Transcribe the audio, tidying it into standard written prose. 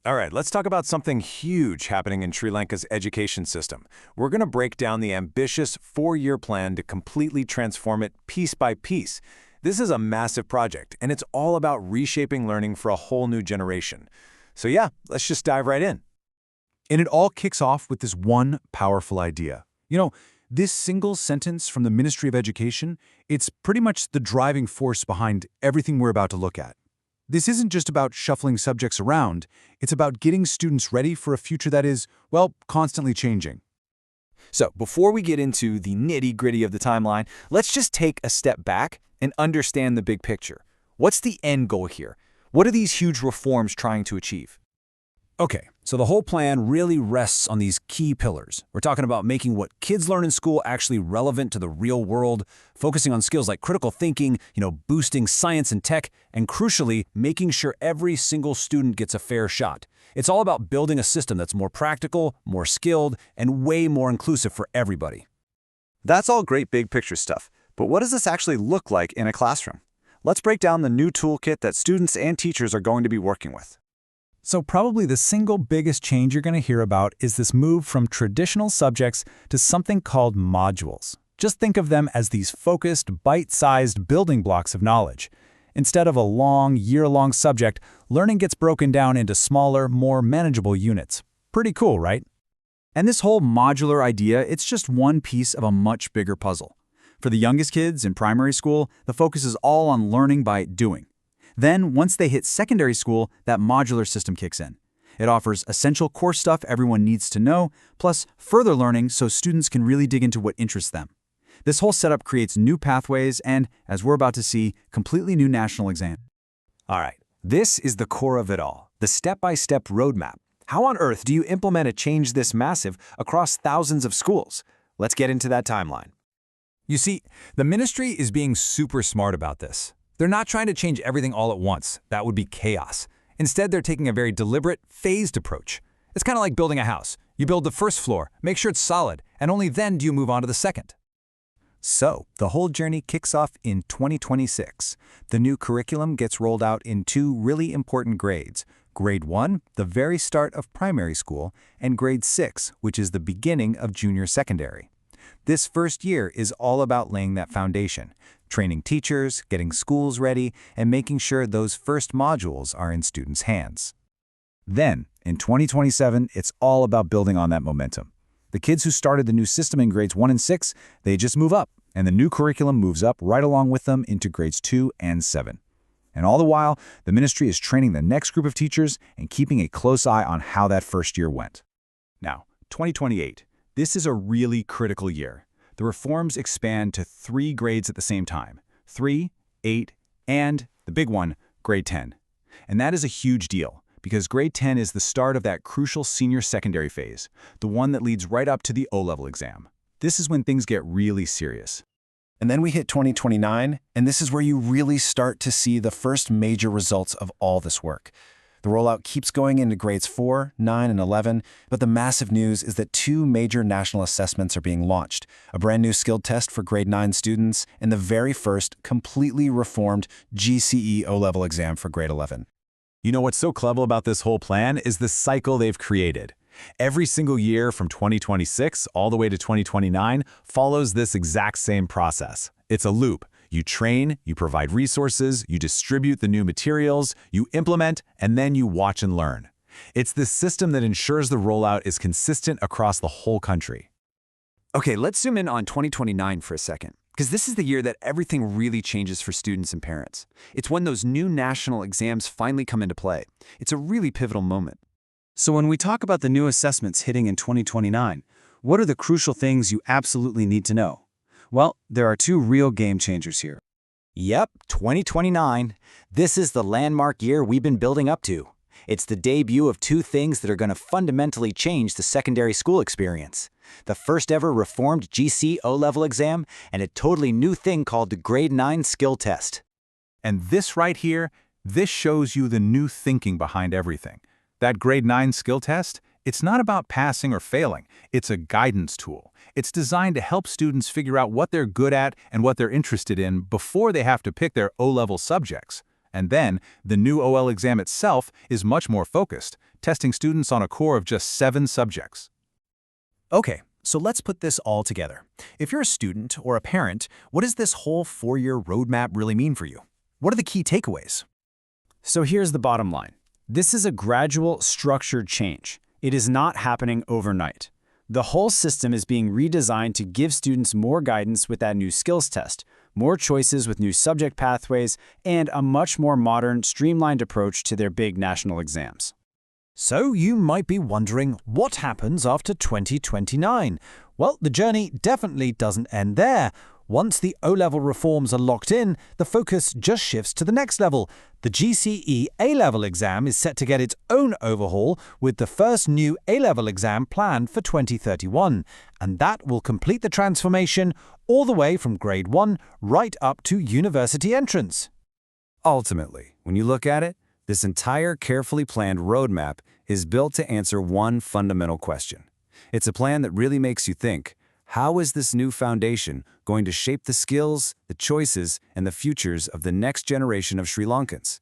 All right, let's talk about something huge happening in Sri Lanka's education system. We're going to break down the ambitious 4-year plan to completely transform it piece by piece. This is a massive project, and it's all about reshaping learning for a whole new generation. So yeah, let's just dive right in. And it all kicks off with this one powerful idea. This single sentence from the Ministry of Education, it's pretty much the driving force behind everything we're about to look at. This isn't just about shuffling subjects around, it's about getting students ready for a future that is, well, constantly changing. So before we get into the nitty-gritty of the timeline, let's just take a step back and understand the big picture. What's the end goal here? What are these huge reforms trying to achieve? Okay, so the whole plan really rests on these key pillars. We're talking about making what kids learn in school actually relevant to the real world, focusing on skills like critical thinking, boosting science and tech, and crucially, making sure every single student gets a fair shot. It's all about building a system that's more practical, more skilled, and way more inclusive for everybody. That's all great big picture stuff, but what does this actually look like in a classroom? Let's break down the new toolkit that students and teachers are going to be working with. So probably the single biggest change you're going to hear about is this move from traditional subjects to something called modules. Just think of them as these focused, bite-sized building blocks of knowledge. Instead of a long, year-long subject, learning gets broken down into smaller, more manageable units. Pretty cool, right? And this whole modular idea, it's just one piece of a much bigger puzzle. For the youngest kids in primary school, the focus is all on learning by doing. Then, once they hit secondary school, that modular system kicks in. It offers essential core stuff everyone needs to know, plus further learning so students can really dig into what interests them. This whole setup creates new pathways and, as we're about to see, completely new national exams. All right, this is the core of it all, the step-by-step roadmap. How on earth do you implement a change this massive across thousands of schools? Let's get into that timeline. You see, the ministry is being super smart about this. They're not trying to change everything all at once. That would be chaos. Instead, they're taking a very deliberate, phased approach. It's kind of like building a house. You build the first floor, make sure it's solid, and only then do you move on to the second. So, the whole journey kicks off in 2026. The new curriculum gets rolled out in 2 really important grades. Grade 1, the very start of primary school, and Grade 6, which is the beginning of junior secondary. This first year is all about laying that foundation, training teachers, getting schools ready, and making sure those first modules are in students' hands. Then, in 2027, it's all about building on that momentum. The kids who started the new system in grades 1 and 6, they just move up, and the new curriculum moves up right along with them into grades 2 and 7. And all the while, the ministry is training the next group of teachers and keeping a close eye on how that first year went. Now, 2028. This is a really critical year. The reforms expand to 3 grades at the same time, 3, 8, and, the big one, grade 10. And that is a huge deal, because grade 10 is the start of that crucial senior secondary phase, the one that leads right up to the O-level exam. This is when things get really serious. And then we hit 2029, and this is where you really start to see the first major results of all this work. The rollout keeps going into grades 4, 9, and 11, but the massive news is that 2 major national assessments are being launched, a brand new skilled test for grade 9 students and the very first completely reformed GCE O-level exam for grade 11. You know what's so clever about this whole plan is the cycle they've created. Every single year from 2026 all the way to 2029 follows this exact same process. It's a loop. You train, you provide resources, you distribute the new materials, you implement, and then you watch and learn. It's this system that ensures the rollout is consistent across the whole country. Okay, let's zoom in on 2029 for a second, because this is the year that everything really changes for students and parents. It's when those new national exams finally come into play. It's a really pivotal moment. So when we talk about the new assessments hitting in 2029, what are the crucial things you absolutely need to know? Well, there are 2 real game changers here. Yep, 2029. This is the landmark year we've been building up to. It's the debut of 2 things that are going to fundamentally change the secondary school experience. The first ever reformed GC O-level exam and a totally new thing called the Grade 9 Skill Test. And this right here, this shows you the new thinking behind everything. That grade 9 skill test, it's not about passing or failing. It's a guidance tool. It's designed to help students figure out what they're good at and what they're interested in before they have to pick their O-level subjects. And then, the new OL exam itself is much more focused, testing students on a core of just 7 subjects. Okay, so let's put this all together. If you're a student or a parent, what does this whole 4-year roadmap really mean for you? What are the key takeaways? So here's the bottom line. This is a gradual, structured change. It is not happening overnight. The whole system is being redesigned to give students more guidance with that new skills test, more choices with new subject pathways, and a much more modern, streamlined approach to their big national exams. So you might be wondering what happens after 2029. Well, the journey definitely doesn't end there. Once the O-level reforms are locked in, the focus just shifts to the next level. The GCE A-level exam is set to get its own overhaul, with the first new A-level exam planned for 2031. And that will complete the transformation all the way from grade 1 right up to university entrance. Ultimately, when you look at it, this entire carefully planned roadmap is built to answer one fundamental question. It's a plan that really makes you think, how is this new foundation going to shape the skills, the choices, and the futures of the next generation of Sri Lankans?